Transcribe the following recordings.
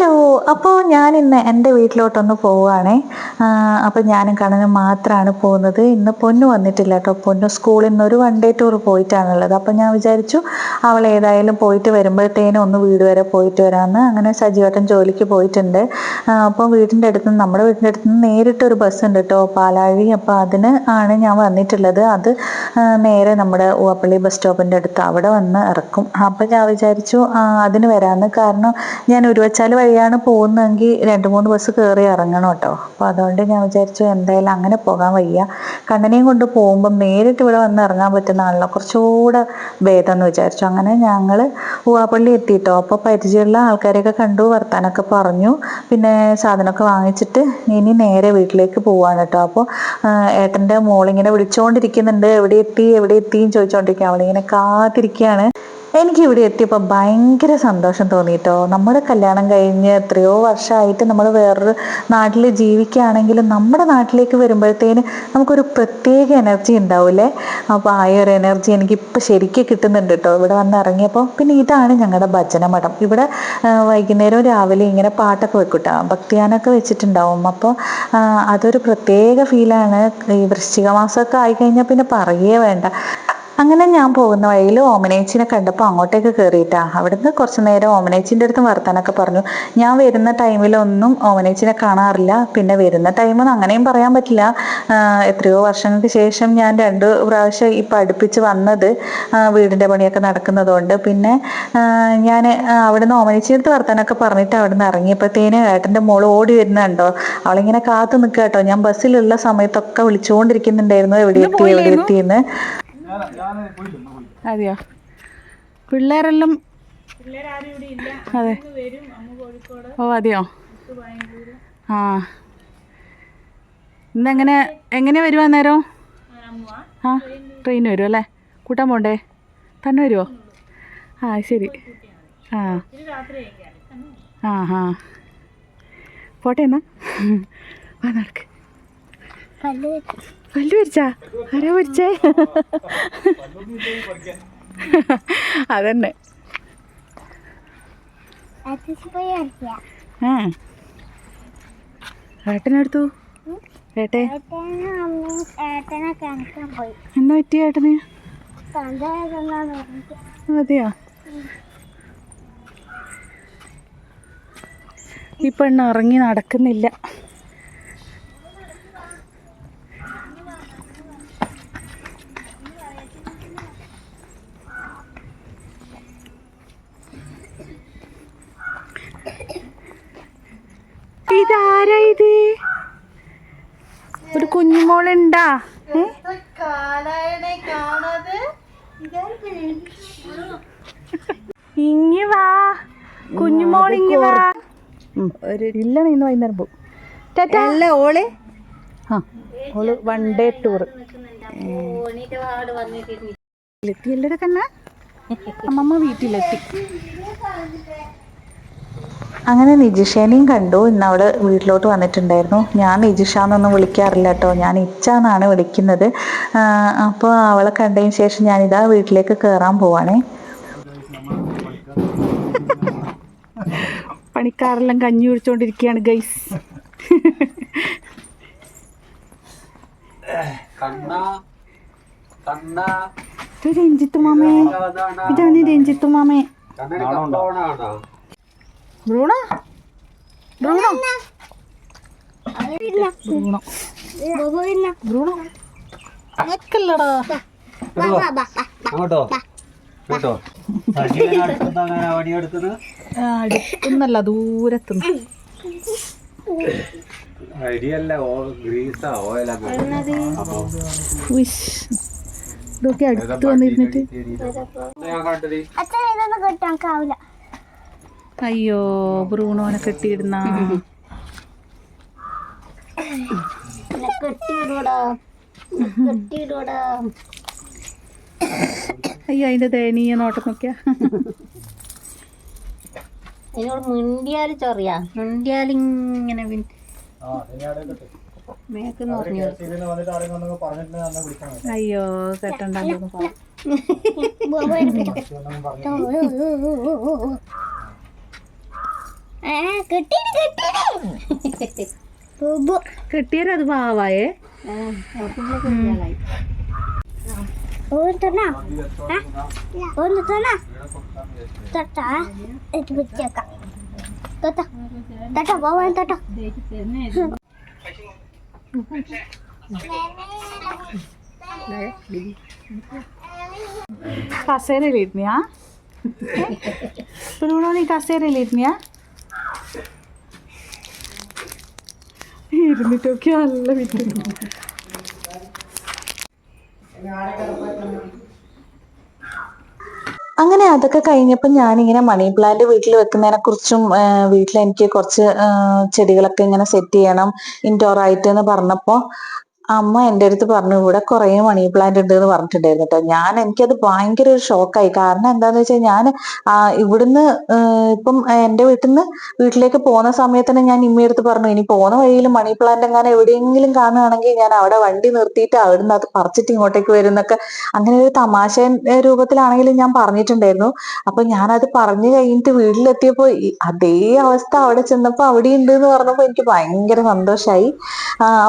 Hello, അപ്പോൾ ഞാനിന്ന് എൻ്റെ വീട്ടിലോട്ടൊന്ന് പോവുകയാണേ. അപ്പോൾ ഞാനും കണ്ണനും മാത്രമാണ് പോകുന്നത്. ഇന്ന് പൊന്നു വന്നിട്ടില്ല കേട്ടോ. പൊന്നു സ്കൂളിൽ നിന്ന് ഒരു 1 ഡേ ടൂർ പോയിട്ടാണുള്ളത്. അപ്പോൾ ഞാൻ വിചാരിച്ചു അവൾ ഏതായാലും പോയിട്ട് വരുമ്പോഴത്തേനും ഒന്ന് വീട് വരെ പോയിട്ട് വരാമെന്ന്. അങ്ങനെ സജീവട്ടൻ ജോലിക്ക് പോയിട്ടുണ്ട്. അപ്പോൾ വീടിൻ്റെ അടുത്ത് നിന്ന്, നമ്മുടെ വീടിൻ്റെ അടുത്ത് നിന്ന് നേരിട്ടൊരു ബസ് ഉണ്ട് കേട്ടോ, പാലാഴി. അപ്പോൾ അതിന് ആണ് ഞാൻ വന്നിട്ടുള്ളത്. അത് നേരെ നമ്മുടെ ഊവപ്പള്ളി ബസ് സ്റ്റോപ്പിൻ്റെ അടുത്ത് അവിടെ വന്ന് ഇറക്കും. അപ്പോൾ ഞാൻ വിചാരിച്ചു അതിന് വരാമെന്ന്. കാരണം ഞാൻ ഉരുവച്ചാൽ വഴിയാണ് പോകുന്നതെങ്കിൽ 2-3 ബസ് കയറി ഇറങ്ങണം കേട്ടോ. അപ്പോൾ അതുകൊണ്ട് ഞാൻ വിചാരിച്ചു എന്തായാലും അങ്ങനെ പോകാൻ വയ്യ. കണ്ണനെയും കൊണ്ട് പോകുമ്പം നേരിട്ട് ഇവിടെ വന്ന് ഇറങ്ങാൻ പറ്റുന്നതാണല്ലോ കുറച്ചുകൂടെ ഭേദം എന്ന് വിചാരിച്ചു. അങ്ങനെ ഞങ്ങൾ ഊവാപ്പള്ളി എത്തിയിട്ടോ. അപ്പോൾ പരിചയമുള്ള ആൾക്കാരെയൊക്കെ കണ്ടു, വർത്താനൊക്കെ പറഞ്ഞു. പിന്നെ സാധനമൊക്കെ വാങ്ങിച്ചിട്ട് ഇനി നേരെ വീട്ടിലേക്ക് പോവാണ് കേട്ടോ. അപ്പോൾ ഏട്ടൻ്റെ മോളിങ്ങനെ വിളിച്ചുകൊണ്ടിരിക്കുന്നുണ്ട്, എവിടെ എത്തിയും ചോദിച്ചുകൊണ്ടിരിക്കുക. അവളിങ്ങനെ കാത്തിരിക്കുകയാണ്. എനിക്ക് ഇവിടെ എത്തിയപ്പോൾ ഭയങ്കര സന്തോഷം തോന്നിയിട്ടോ. നമ്മുടെ കല്യാണം കഴിഞ്ഞ് എത്രയോ വർഷമായിട്ട് നമ്മൾ വേറൊരു നാട്ടിൽ ജീവിക്കുകയാണെങ്കിലും നമ്മുടെ നാട്ടിലേക്ക് വരുമ്പോഴത്തേന് നമുക്കൊരു പ്രത്യേക എനർജി ഉണ്ടാവില്ലേ. അപ്പോൾ ആ ഒരു എനർജി എനിക്കിപ്പോൾ ശരിക്കും കിട്ടുന്നുണ്ട് കേട്ടോ ഇവിടെ വന്ന് ഇറങ്ങിയപ്പോൾ. പിന്നെ ഇതാണ് ഞങ്ങളുടെ ഭജനമഠം. ഇവിടെ വൈകുന്നേരവും രാവിലെ ഇങ്ങനെ പാട്ടൊക്കെ വെക്കൂട്ടോ, ഭക്തിഗാനമൊക്കെ വെച്ചിട്ടുണ്ടാവും. അപ്പോൾ അതൊരു പ്രത്യേക ഫീലാണ്. ഈ വൃശ്ചിക മാസമൊക്കെ ആയിക്കഴിഞ്ഞാൽ പിന്നെ പറയേ വേണ്ട. അങ്ങനെ ഞാൻ പോകുന്ന വഴിയിൽ ഓമനേച്ചിനെ കണ്ടപ്പോൾ അങ്ങോട്ടേക്ക് കയറിയിട്ടാ. അവിടുന്ന് കുറച്ച് നേരം ഓമനേച്ചിൻ്റെ അടുത്ത് വർത്താനൊക്കെ പറഞ്ഞു. ഞാൻ വരുന്ന ടൈമിലൊന്നും ഓമനേച്ചിനെ കാണാറില്ല. പിന്നെ വരുന്ന ടൈമെന്ന് അങ്ങനെയും പറയാൻ പറ്റില്ല. എത്രയോ വർഷങ്ങൾക്ക് ശേഷം ഞാൻ 2 പ്രാവശ്യം ഇപ്പം അടുപ്പിച്ച് വന്നത് വീടിൻ്റെ പണിയൊക്കെ നടക്കുന്നതുകൊണ്ട്. പിന്നെ ഞാൻ അവിടുന്ന് ഓമനേച്ചിൻ്റെ അടുത്ത് വർത്താനൊക്കെ പറഞ്ഞിട്ട് അവിടുന്ന് ഇറങ്ങിയപ്പോഴത്തേന് ഏട്ടൻ്റെ മോള് ഓടി വരുന്നുണ്ടോ. അവളിങ്ങനെ കാത്തു നിൽക്കുക കേട്ടോ. ഞാൻ ബസ്സിലുള്ള സമയത്തൊക്കെ വിളിച്ചുകൊണ്ടിരിക്കുന്നുണ്ടായിരുന്നു എവിടെ എത്തിയെന്ന്. അതെയോ? പിള്ളേരെല്ലാം അതെ. ഓ അതെയോ? ആ എങ്ങനെ വരുവാ നേരം? ആ ട്രെയിൻ വരുമോ അല്ലേ? കൂട്ടാൻ പോണ്ടേ? തന്നെ വരുമോ? ആ ശരി. ആ പോട്ടെ എന്നാ. ആ നടക്ക്. പല്ല് വരിച്ചാ? ആരാ വരിച്ചേ? അതന്നെ. ഏട്ടനെടുത്തു. ഏട്ടേ എന്നാ പറ്റി ഏട്ടന്? അതെയോ? ഈ പെണ്ണ് ഇറങ്ങി നടക്കുന്നില്ല. ഇതാരാ ഇത്? ഒരു കുഞ്ഞുമോളുണ്ടാ? ഇങ്ങി വാ കുഞ്ഞുമോൾ, ഇങ്ങി വാ. ഇല്ല ഇന്ന് വൈകുന്നേരം പോകും. ഓള് 1 ഡേ ടൂർ എത്തിയല്ലേ തന്നെ. അമ്മമ്മ വീട്ടിലെത്തി. അങ്ങനെ നിജിഷേനെയും കണ്ടു. ഇന്ന് അവള് വീട്ടിലോട്ട് വന്നിട്ടുണ്ടായിരുന്നു. ഞാൻ നിജിഷ എന്നൊന്നും വിളിക്കാറില്ല കേട്ടോ, ഞാൻ ഇച്ച എന്നാണ് വിളിക്കുന്നത്. അപ്പോൾ അവളെ കണ്ടതിന് ശേഷം ഞാനിതാ വീട്ടിലേക്ക് കയറാൻ പോവാണേ. പണിക്കാരെല്ലാം കഞ്ഞി കുടിച്ചോണ്ടിരിക്കുകയാണ് ഗൈസ്. രഞ്ജിത്ത് മാമേ, ഇതാണ് രഞ്ജിത്ത് മാമേ. ബ്രൂണോ ബ്രൂണോ ബ്രൂണോ ബ്രൂണോ അക്കല്ലടാ. അടുത്തുന്നല്ല, ദൂരത്തുനിന്ന്. ഇതൊക്കെ അടുത്ത് വന്നിരുന്നിട്ട് അയ്യോ ബ്രൂണോനെ കെട്ടിയിടുന്ന. അയ്യോ അതിന്റെ ദയനീയ നോട്ടം നോക്കിയാ. അതിനോട് മുണ്ടിയാല് ചൊറിയാ, മുണ്ടിയാലിങ്ങനെ അയ്യോ കെട്ടണ്ട. കിട്ടിയാലത് പാവായേ. കസേരയിലിരുന്നിയാ നീ കസേരയിലിരുന്നിയാ? ഇരുന്നിട്ടൊക്കെ നല്ല വിറ്റുന്നു. അങ്ങനെ അതൊക്കെ കഴിഞ്ഞപ്പോൾ ഞാനിങ്ങനെ മണി പ്ലാന്റ് വീട്ടിൽ വെക്കുന്നതിനെ കുറിച്ചും വീട്ടിൽ എനിക്ക് കുറച്ച് ചെടികളൊക്കെ ഇങ്ങനെ സെറ്റ് ചെയ്യണം ഇൻഡോർ ആയിട്ട് എന്ന് പറഞ്ഞപ്പോൾ അമ്മ എൻ്റെ അടുത്ത് പറഞ്ഞു ഇവിടെ കുറേ മണി പ്ലാന്റ് ഉണ്ട് എന്ന് പറഞ്ഞിട്ടുണ്ടായിരുന്നു കേട്ടോ. എനിക്കത് ഭയങ്കര ഒരു ഷോക്കായി. കാരണം എന്താന്ന് വെച്ചാൽ ഞാൻ ഇവിടുന്ന് ഇപ്പം എൻ്റെ വീട്ടിൽ നിന്ന് വീട്ടിലേക്ക് പോകുന്ന സമയത്ത് തന്നെ ഞാൻ ഇമ്മയെടുത്ത് പറഞ്ഞു ഇനി പോകുന്ന വഴിയിൽ മണി പ്ലാന്റ് എങ്ങനെ എവിടെയെങ്കിലും കാണുകയാണെങ്കിൽ ഞാൻ അവിടെ വണ്ടി നിർത്തിയിട്ട് അവിടുന്ന് അത് പറിച്ചിട്ട് ഇങ്ങോട്ടേക്ക് വരും എന്നൊക്കെ അങ്ങനെ ഒരു തമാശ രൂപത്തിലാണെങ്കിലും ഞാൻ പറഞ്ഞിട്ടുണ്ടായിരുന്നു. അപ്പൊ ഞാനത് പറഞ്ഞു കഴിഞ്ഞിട്ട് വീട്ടിലെത്തിയപ്പോ അതേ അവസ്ഥ അവിടെ ചെന്നപ്പോ അവിടെ ഉണ്ട് എന്ന് പറഞ്ഞപ്പോ എനിക്ക് ഭയങ്കര സന്തോഷമായി.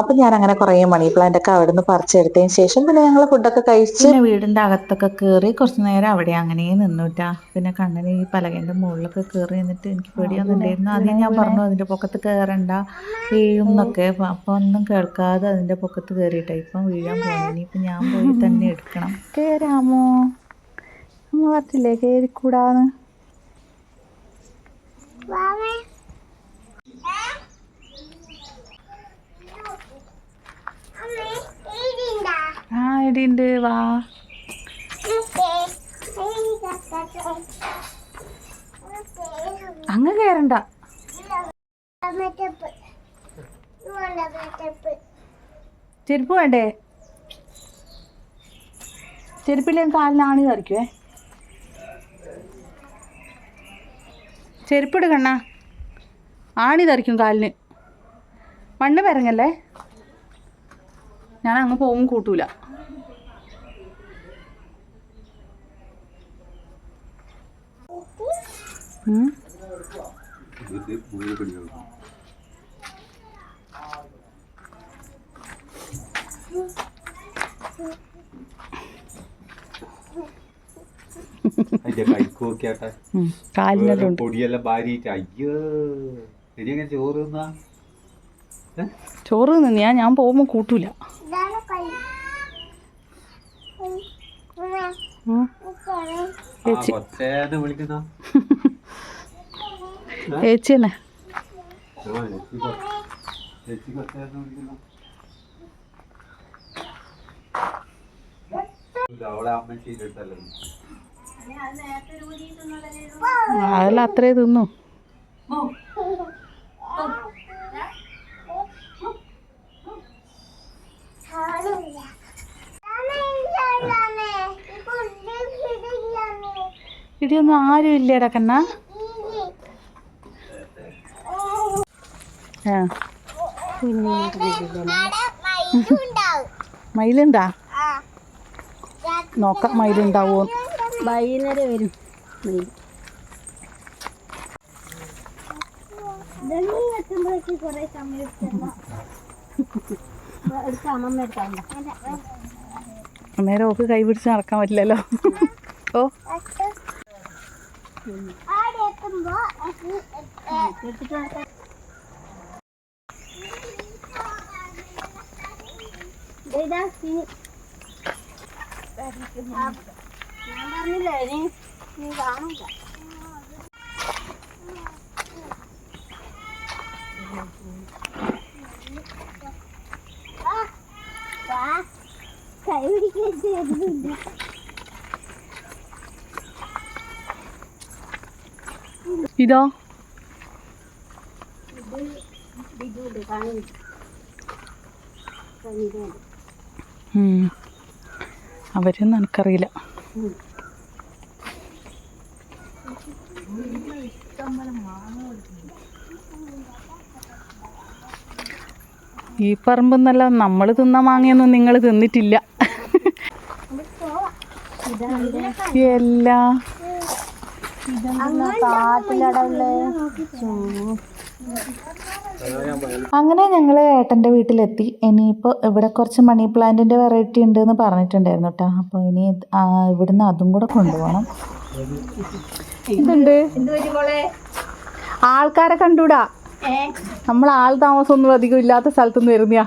അപ്പൊ ഞാൻ അങ്ങനെ കുറെ മണി പ്ലാന്റ് ഒക്കെ അവിടെ നിന്ന് പറിച്ചെടുത്തതിന് ശേഷം പിന്നെ ഞങ്ങൾ ഫുഡൊക്കെ കഴിച്ച് പിന്നെ വീടിൻ്റെ അകത്തൊക്കെ കയറി കുറച്ച് നേരം അവിടെ അങ്ങനെ നിന്നുട്ടാ. പിന്നെ കണ്ണന് ഈ പലകേൻ്റെ മുകളിലൊക്കെ കയറി നിന്നിട്ട് എനിക്ക് പേടിയൊന്നുണ്ടായിരുന്നു. ആദ്യം ഞാൻ പറഞ്ഞു അതിൻ്റെ പൊക്കത്ത് കയറണ്ട വീഴും എന്നൊക്കെ. അപ്പോൾ ഒന്നും കേൾക്കാതെ അതിൻ്റെ പൊക്കത്ത് കയറിയിട്ടാ ഇപ്പം വീഴാൻ പോകണം. ഇനിയിപ്പം ഞാൻ പോയി തന്നെ എടുക്കണം. കേറാമോ? അമ്മ പറഞ്ഞില്ലേ കേറിക്കൂടാന്ന്. ആ എടിയുണ്ട് വാ. അങ്ങ് കയറണ്ട. ചെരുപ്പ് വേണ്ടേ? ചെരുപ്പില്ലേ കാലിന് ആണി തറിക്കുവേ. ചെരുപ്പിട് കണ്ണാ, ആണി തറിക്കും കാലിന്. മണ്ണ് പെരങ്ങല്ലേ. ഞാൻ അങ്ങ് പോകും കൂട്ടൂല. കാലിനെല്ലാം പൊടിയെല്ലാം ഭാരിയിട്ട് അയ്യോ ശരിയെങ്ങനെ ചോറ് തിന്നാ? ചോറ് തിന്നിയാ ഞാൻ പോകുമ്പോൾ കൂട്ടൂല. വിളിക്കുന്ന ചേച്ചി തന്നെ. അവളെ അമ്മ ചെയ്തിട്ടല്ലോ. അതെല്ലാം അത്രേ തിന്നു. ഇടിയൊന്നും ആരും ഇല്ലേടാ കണ്ണ. മയിലുണ്ടാ? നോക്കാം മയിലുണ്ടാവോ. വൈകുന്നേരം വരും. കൊറേ സമയം അന്നേരം ഓക്ക് കൈ പിടിച്ച് നടക്കാൻ പറ്റില്ലല്ലോ. ഓ ഞാൻ പറഞ്ഞില്ലേ നീ കാണില്ല. കൈ പിടിക്കാൻ ഇതോ അവരൊന്നും എനിക്കറിയില്ല. ഈ പറമ്പെന്നല്ല നമ്മൾ തിന്ന മാങ്ങയൊന്നും നിങ്ങൾ തിന്നിട്ടില്ല. എല്ലാ അങ്ങനെ ഞങ്ങൾ ഏട്ടൻ്റെ വീട്ടിലെത്തി. ഇനിയിപ്പോൾ ഇവിടെ കുറച്ച് മണി പ്ലാന്റിൻ്റെ വെറൈറ്റി ഉണ്ട് എന്ന് പറഞ്ഞിട്ടുണ്ടായിരുന്നു കേട്ടോ. അപ്പോൾ ഇനി ഇവിടുന്ന് അതും കൂടെ കൊണ്ടുപോകണം. ഇതുണ്ട്, ആൾക്കാരെ കണ്ടൂടാ. നമ്മൾ ആൾ താമസമൊന്നും അധികം ഇല്ലാത്ത സ്ഥലത്തുനിന്ന് വരുന്നയാ.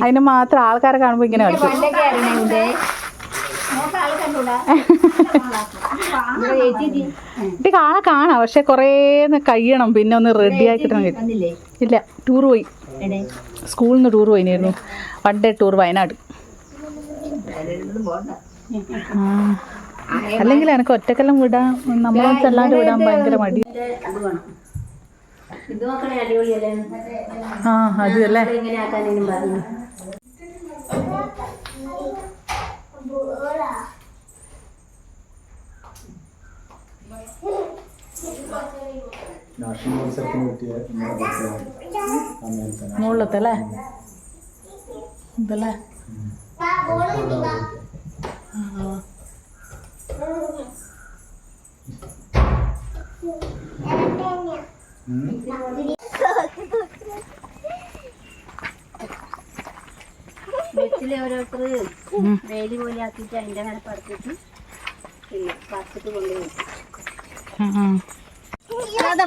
അതിന് മാത്രം ആൾക്കാരെ കാണുമ്പോൾ ഇങ്ങനെ കളിക്കും. ഇത് കാണാം, പക്ഷെ കുറേ കഴിയണം, പിന്നെ ഒന്ന് റെഡി ആയി കിട്ടണം. ഇല്ല, ടൂർ പോയി, സ്കൂളിൽ നിന്ന് ടൂർ പോയിനായിരുന്നു. 1 day tour Wayanad. അല്ലെങ്കിൽ എനിക്ക് ഒറ്റക്കെല്ലാം വിടാൻ, നമ്മളൊന്നും ചെല്ലാണ്ട് വിടാൻ ഭയങ്കര മടി. ആ അത് അല്ലേ. മുകളിലത്തല്ലേ ഇതല്ലേ. ബസ്സിലെ ഓരോരുത്തർ വേലി പോലെ ആക്കിയിട്ട് അതിൻ്റെ അങ്ങനെ പറിച്ചിട്ട് പിന്നെ പറിച്ചിട്ട് കൊണ്ടുപോയി.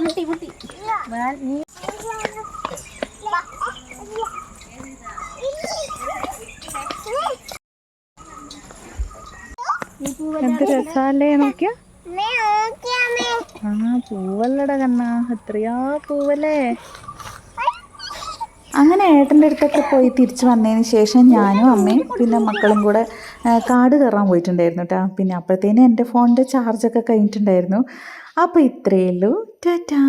മുട്ടി മുട്ടി എന്ത് രസാലേ നോക്കിയ. പൂവല്ലട കണ്ണാ, എത്രയാ പൂവല്ലേ. അങ്ങനെ ഏട്ടൻ്റെ അടുത്തൊക്കെ പോയി തിരിച്ച് വന്നതിന് ശേഷം ഞാനും അമ്മയും പിന്നെ മക്കളും കൂടെ കാട് കയറാൻ പോയിട്ടുണ്ടായിരുന്നു കേട്ടോ. പിന്നെ അപ്പോഴത്തേനും എൻ്റെ ഫോണിൻ്റെ ചാർജൊക്കെ കഴിഞ്ഞിട്ടുണ്ടായിരുന്നു. അപ്പോൾ ഇത്രയേ ഉള്ളൂ. ടാറ്റാ.